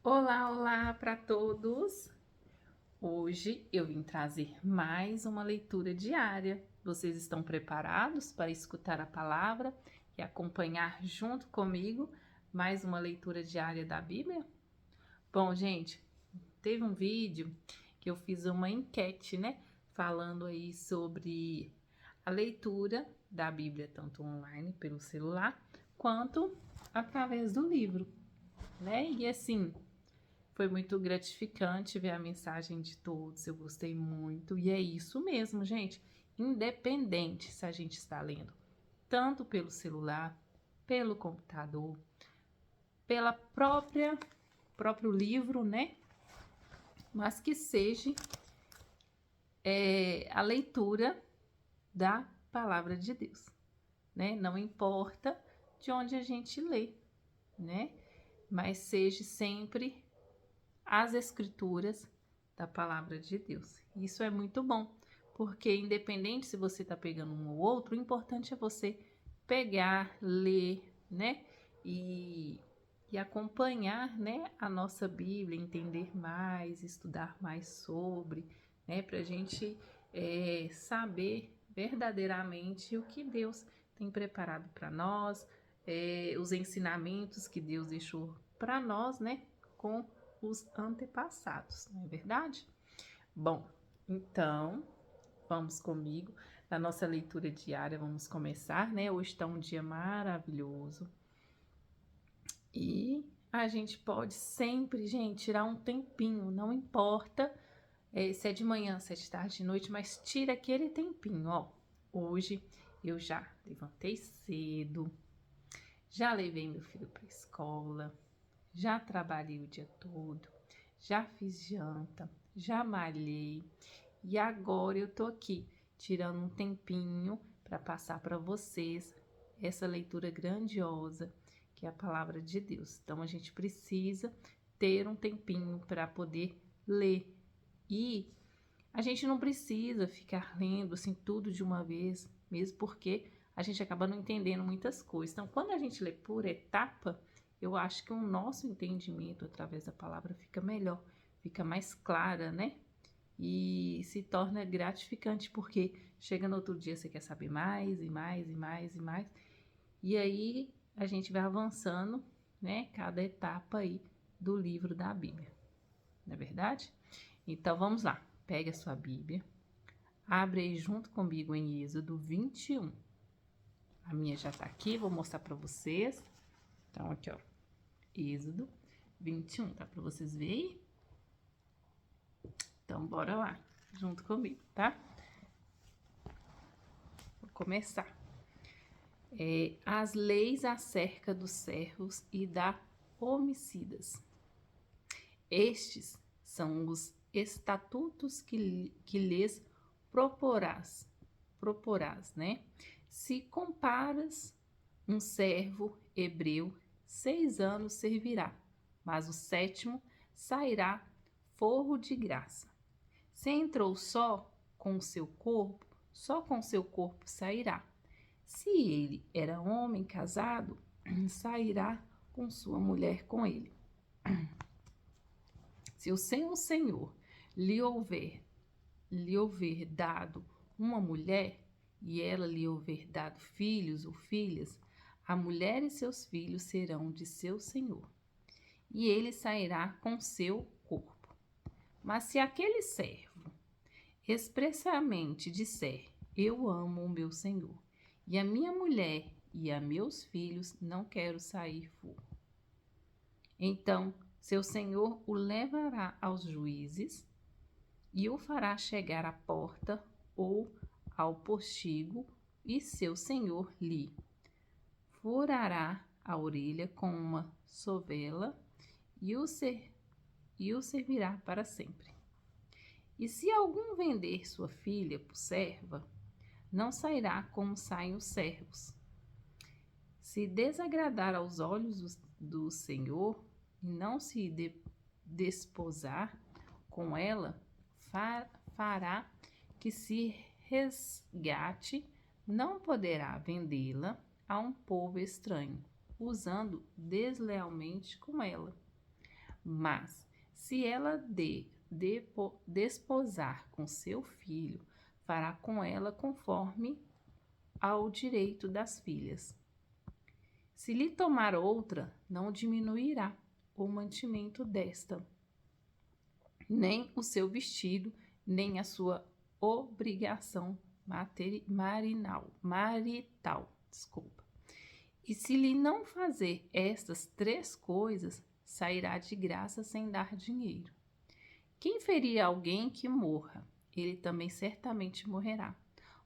Olá, olá para todos! Hoje eu vim trazer mais uma leitura diária. Vocês estão preparados para escutar a palavra e acompanhar junto comigo mais uma leitura diária da Bíblia? Bom, gente, teve um vídeo que eu fiz uma enquete, né? Falando aí sobre a leitura da Bíblia, tanto online pelo celular, quanto através do livro, né? E assim, foi muito gratificante ver a mensagem de todos, eu gostei muito. E é isso mesmo, gente. Independente se a gente está lendo tanto pelo celular, pelo computador, pela próprio livro, né? Mas que seja a leitura da palavra de Deus, né? Não importa de onde a gente lê, né? Mas seja sempre as escrituras da palavra de Deus. Isso é muito bom, porque independente se você está pegando um ou outro, o importante é você pegar, ler, né? E acompanhar, né, a nossa Bíblia, entender mais, estudar mais sobre, né, para a gente saber verdadeiramente o que Deus tem preparado para nós, os ensinamentos que Deus deixou para nós, né, com os antepassados, não é verdade? Bom, então vamos comigo na nossa leitura diária, vamos começar, né? Hoje está um dia maravilhoso e a gente pode sempre, gente, tirar um tempinho, não importa se é de manhã, se é de tarde, de noite, mas tira aquele tempinho, ó. Hoje eu já levantei cedo, já levei meu filho para a escola, já trabalhei o dia todo, já fiz janta, já malhei e agora eu tô aqui tirando um tempinho para passar para vocês essa leitura grandiosa que é a palavra de Deus. Então a gente precisa ter um tempinho para poder ler e a gente não precisa ficar lendo assim tudo de uma vez, mesmo porque a gente acaba não entendendo muitas coisas. Então, quando a gente lê por etapa, eu acho que o nosso entendimento através da palavra fica melhor, fica mais clara, né? E se torna gratificante, porque chega no outro dia você quer saber mais e mais e mais e mais. E aí a gente vai avançando, né? Cada etapa aí do livro da Bíblia, não é verdade? Então vamos lá, pegue a sua Bíblia, abre aí junto comigo em Êxodo 21. A minha já tá aqui, vou mostrar para vocês. Então aqui ó, Êxodo 21, tá para vocês verem? Então bora lá, junto comigo, tá? Vou começar. As leis acerca dos servos e da homicidas. Estes são os estatutos que lhes proporás, né? Se comparas um servo hebreu, 6 anos servirá, mas o sétimo sairá forro de graça. Se entrou só com seu corpo sairá. Se ele era homem casado, sairá com sua mulher com ele. Se o Senhor lhe houver dado uma mulher, e ela lhe houver dado filhos ou filhas, a mulher e seus filhos serão de seu senhor, e ele sairá com seu corpo. Mas se aquele servo expressamente disser: eu amo o meu senhor, e a minha mulher e a meus filhos não quero sair fora, então seu senhor o levará aos juízes e o fará chegar à porta ou ao postigo, e seu senhor lhe furará a orelha com uma sovela e o servirá para sempre. E se algum vender sua filha por serva, não sairá como saem os servos. Se desagradar aos olhos do Senhor e não se desposar com ela, fará que se resgate, não poderá vendê-la a um povo estranho, usando deslealmente com ela. Mas, se ela desposar com seu filho, fará com ela conforme ao direito das filhas. Se lhe tomar outra, não diminuirá o mantimento desta, nem o seu vestido, nem a sua obrigação marital. E se lhe não fazer estas 3 coisas, sairá de graça sem dar dinheiro. Quem ferir alguém que morra, ele também certamente morrerá.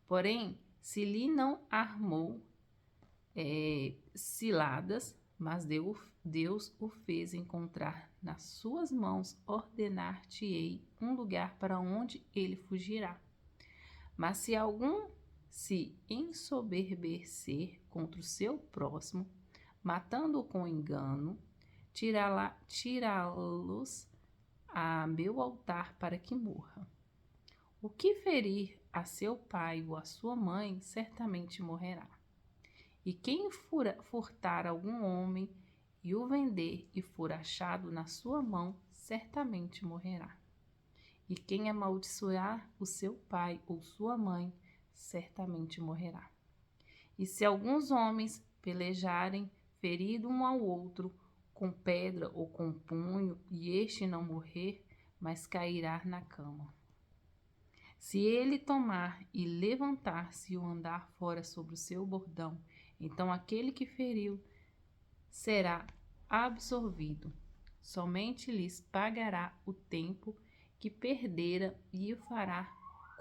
Porém, se lhe não armou ciladas, mas Deus o fez encontrar nas suas mãos, ordenar-te-ei um lugar para onde ele fugirá. Mas se algum se ensoberbecer contra o seu próximo, matando-o com engano, tirá-los a meu altar para que morra. O que ferir a seu pai ou a sua mãe, certamente morrerá. E quem furtar algum homem e o vender e for achado na sua mão, certamente morrerá. E quem amaldiçoar o seu pai ou sua mãe, certamente morrerá. E se alguns homens pelejarem, ferido um ao outro, com pedra ou com punho, e este não morrer, mas cairá na cama. Se ele tomar e levantar-se e o andar fora sobre o seu bordão, então aquele que feriu será absolvido. Somente lhes pagará o tempo que perdera e o fará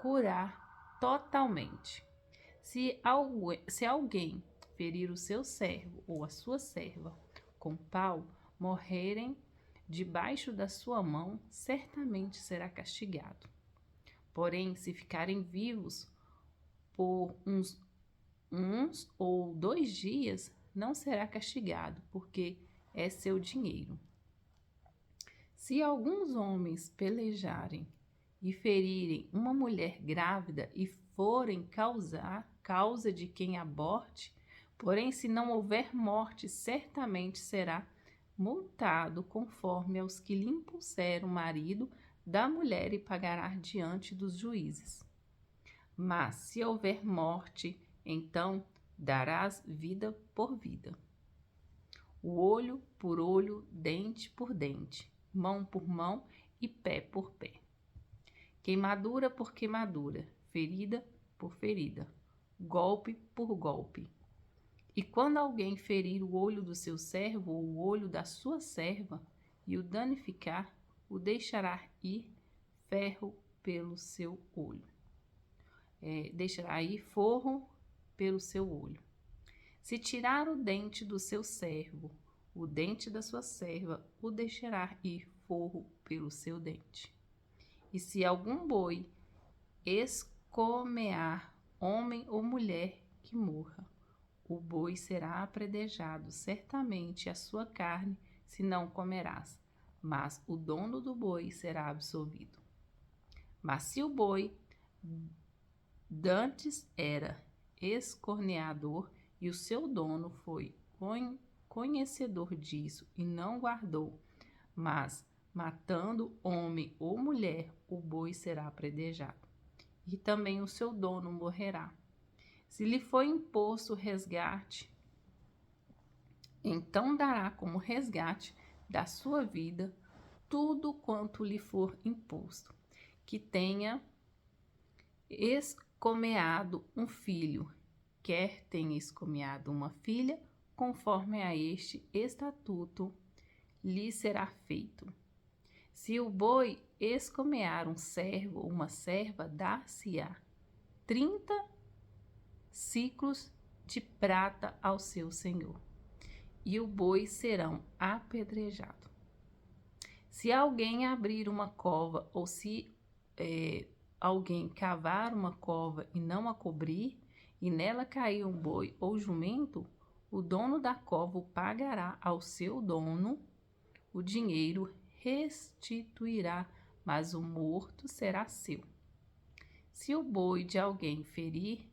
curar totalmente. Se alguém ferir o seu servo ou a sua serva com pau, morrerem debaixo da sua mão, certamente será castigado. Porém, se ficarem vivos por uns ou 2 dias, não será castigado, porque é seu dinheiro. Se alguns homens pelejarem e ferirem uma mulher grávida e forem causa de quem aborte, porém, se não houver morte, certamente será multado conforme aos que lhe impuseram o marido da mulher e pagará diante dos juízes. Mas se houver morte, então darás vida por vida, o olho por olho, dente por dente, mão por mão e pé por pé. Queimadura por queimadura, ferida por ferida, golpe por golpe. E quando alguém ferir o olho do seu servo ou o olho da sua serva e o danificar, o deixará ir ferro pelo seu olho. Deixará ir forro pelo seu olho. Se tirar o dente do seu servo, o dente da sua serva, o deixará ir forro pelo seu dente. E se algum boi escomear homem ou mulher que morra, o boi será apredejado, certamente a sua carne se não comerás, mas o dono do boi será absolvido. Mas se o boi dantes era escorneador e o seu dono foi conhecedor disso e não guardou, mas matando homem ou mulher, o boi será apredejado, e também o seu dono morrerá. Se lhe foi imposto resgate, então dará como resgate da sua vida tudo quanto lhe for imposto, que tenha escomeado um filho, quer tenha escomeado uma filha, conforme a este estatuto lhe será feito. Se o boi escomear um servo ou uma serva, dar-se-á 30 ciclos de prata ao seu senhor, e o boi serão apedrejados. Se alguém abrir uma cova, ou se alguém cavar uma cova e não a cobrir, e nela cair um boi ou jumento, o dono da cova o pagará ao seu dono, o dinheiro restituirá, mas o morto será seu. Se o boi de alguém ferir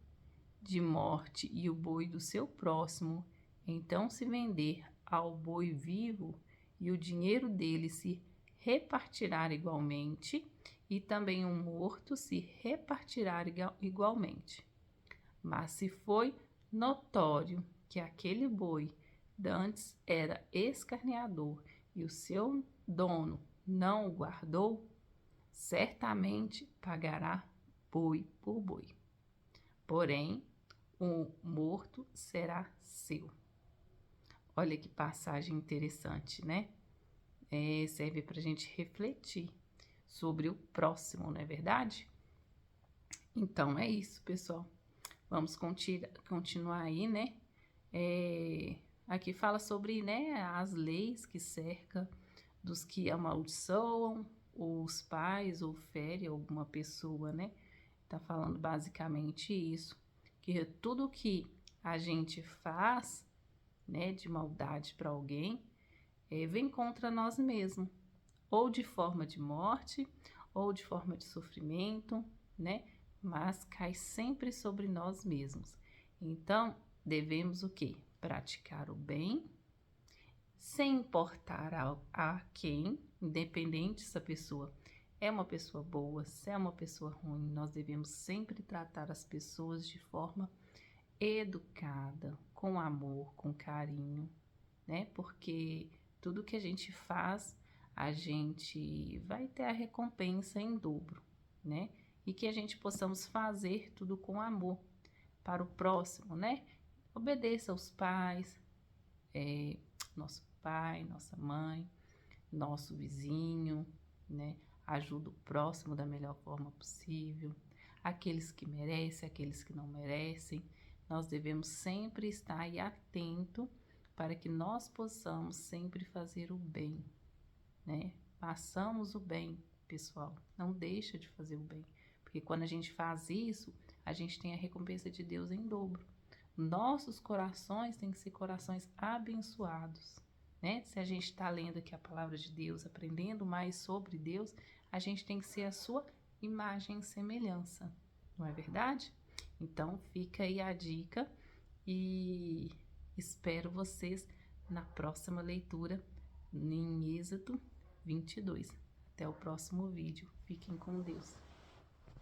de morte e o boi do seu próximo, então se vender ao boi vivo e o dinheiro dele se repartirá igualmente, e também o morto se repartirá igualmente. Mas se foi notório que aquele boi dantes era escarneador e o seu dono não o guardou, certamente pagará boi por boi. Porém, o morto será seu. Olha que passagem interessante, né? Serve para a gente refletir sobre o próximo, não é verdade? Então, é isso, pessoal. Vamos continuar aí, né? Aqui fala sobre, né, as leis que cercam dos que amaldiçoam os pais ou ferem alguma pessoa, né? Tá falando basicamente isso, que tudo que a gente faz, né, de maldade para alguém, vem contra nós mesmos, ou de forma de morte, ou de forma de sofrimento, né? Mas cai sempre sobre nós mesmos. Então, devemos o quê? Praticar o bem, sem importar a quem, independente se a pessoa é uma pessoa boa, se é uma pessoa ruim, nós devemos sempre tratar as pessoas de forma educada, com amor, com carinho, né? Porque tudo que a gente faz, a gente vai ter a recompensa em dobro, né? E que a gente possamos fazer tudo com amor para o próximo, né? Obedeça aos pais, nosso pai, nossa mãe, nosso vizinho, né? Ajuda o próximo da melhor forma possível. Aqueles que merecem, aqueles que não merecem. Nós devemos sempre estar aí atento para que nós possamos sempre fazer o bem, né? Façamos o bem, pessoal. Não deixa de fazer o bem. Porque quando a gente faz isso, a gente tem a recompensa de Deus em dobro. Nossos corações têm que ser corações abençoados, né? Se a gente está lendo aqui a palavra de Deus, aprendendo mais sobre Deus, a gente tem que ser a sua imagem e semelhança, não é verdade? Então, fica aí a dica e espero vocês na próxima leitura em Êxodo 22. Até o próximo vídeo. Fiquem com Deus.